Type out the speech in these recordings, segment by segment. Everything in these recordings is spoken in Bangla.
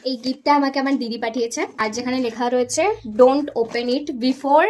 এই গিফটটা আমাকে আমার দিদি পাঠিয়েছে, আর যেখানে লেখা রয়েছে don't open it before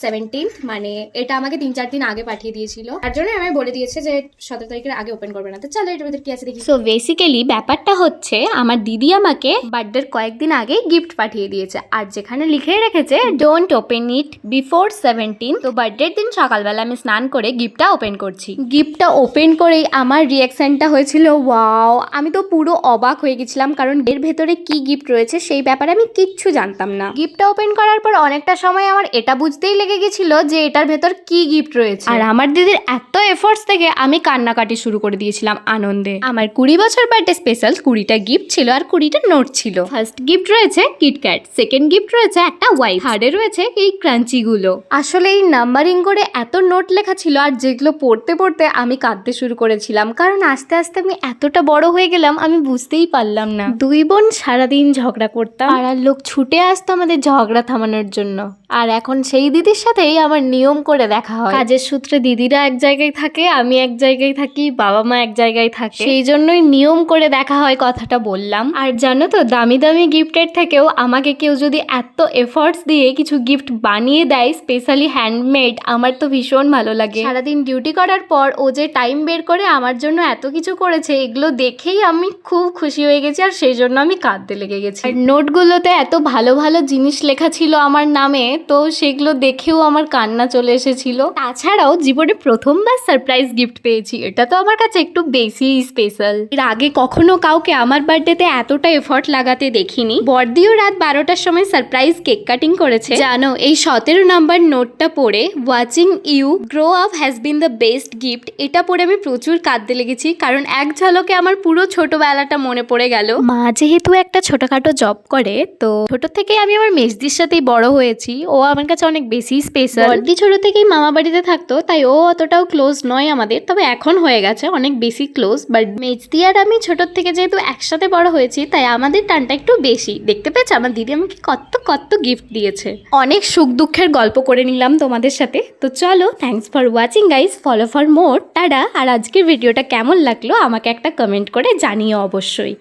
17th, মানে এটা আমাকে 3-4 দিন আগে পাঠিয়ে দিয়েছিল, তার জন্য আমি বলে দিয়েছে যে 17 তারিখের আগে ওপেন করবে না। তো চলো এটার ভিতরে কি আছে দেখি। সো বেসিক্যালি ব্যাপারটা হচ্ছে আমার দিদি আমাকে বার্থডের কয়েকদিন আগে গিফট পাঠিয়ে দিয়েছে, আর যেখানে লিখে রেখেছে don't open it before 17th। তো বার্থডের দিন সকালবেলা আমি স্নান করে গিফটটা ওপেন করছি। গিফটটা ওপেন করেই আমার রিয়াকশনটা হয়েছিল ওয়াও, আমি তো পুরো অবাক হয়ে গেছিলাম, কারণ এর ভেতরে কি গিফট রয়েছে সেই ব্যাপারে আমি কিচ্ছু জানতাম না। গিফটটা ওপেন করার পর অনেকটা সময় আমার এটা বুঝতেই লেগে গেছিল যে এটার ভেতর কি গিফট রয়েছে, আর আমার দিদির এত এফোর্টস থেকে আমি কান্নাকাটি শুরু করে দিয়েছিলাম আনন্দে। আমার 20 বছর বার্থডে স্পেশাল 20টা গিফট ছিল আর 20টা নোট ছিল। ফার্স্ট গিফট রয়েছে কিটক্যাট, সেকেন্ড গিফট রয়েছে একটা ওয়াইফ, থার্ডে রয়েছে এই ক্রাঞ্চি গুলো। আসলে এই নাম্বারিং করে এত নোট লেখা ছিল, আর যেগুলো পড়তে পড়তে আমি কাঁদতে শুরু করেছিলাম, কারণ আস্তে আস্তে আমি এতটা বড় হয়ে গেলাম আমি বুঝতেই পারলাম না। দুই বোন সারাদিন ঝগড়া করতাম, পাড়ার লোক ছুটে আসতো আমাদের ঝগড়া থামানোর জন্য, আর এখন সেই দিদির সাথেই আমার নিয়ম করে দেখা হয়। কাজের সূত্রে দিদিরা এক জায়গায় থাকে, আমি এক জায়গায় থাকি, বাবা মা এক জায়গায় থাকে, সেই জন্যই নিয়ম করে দেখা হয়, কথাটা বললাম। আর জানো তো, দামি দামি গিফটের থেকেও আমাকে কেউ যদি এত এফর্টস দিয়ে কিছু গিফট বানিয়ে দেয়, স্পেশালি হ্যান্ডমেড, আমার তো ভীষণ ভালো লাগে। সারাদিন ডিউটি করার পর ও যে টাইম বের করে আমার জন্য এত কিছু করেছে, এগুলো দেখেই আমি খুব খুশি হয়ে গেছি, আর সেই জন্য আমি কাঁদতে লেগে গেছি। আর নোটগুলোতে এত ভালো ভালো জিনিস লেখা ছিল আমার নামে, তো সেগুলো দেখেও আমার কান্না চলে এসেছিল। তাছাড়াও জীবনে প্রথমবার সারপ্রাইজ গিফট পেয়েছি, এটা তো আমার কাছে একটু বেশি স্পেশাল। এর আগে কখনো কাউকে আমার বার্থডেতে এতটা এফর্ট লাগাতে দেখিনি। বড়দিও রাত 12টার সময় সারপ্রাইজ কেক কাটিং করেছে। জানো, এই 17 নাম্বার নোটটা পড়ে watching you grow up has been the best gift, এটা পড়ে আমি প্রচুর কাঁদতে লেগেছি, কারণ এক ঝলকে আমার পুরো ছোটবেলাটা মনে পড়ে গেল। মা যেহেতু একটা ছোটখাটো জব করে, তো ছোট থেকে আমি আমার মেজদির সাথেই বড় হয়েছি, ও আমার কাছে অনেক বেশি স্পেশাল। বড়দি ছোট থেকেই মামা বাড়িতে থাকতো, তাই ও অতটাও ক্লোজ নয় আমাদের, তবে এখন হয়ে গেছে অনেক বেশি ক্লোজ। বাট মেজদি আর আমি ছোট থেকে যেহেতু একসাথে বড় হয়েছি, তাই আমাদের টানটা একটু বেশি। দেখতে পেয়েছো আমার দিদি আমাকে কত কত গিফট দিয়েছে। অনেক সুখ দুঃখের গল্প করে নিলাম তোমাদের সাথে। তো চলো, thanks for watching guys, follow for more, tata. আর আজকের ভিডিওটা কেমন লাগলো আমাকে একটা কমেন্ট করে জানিও অবশ্যই।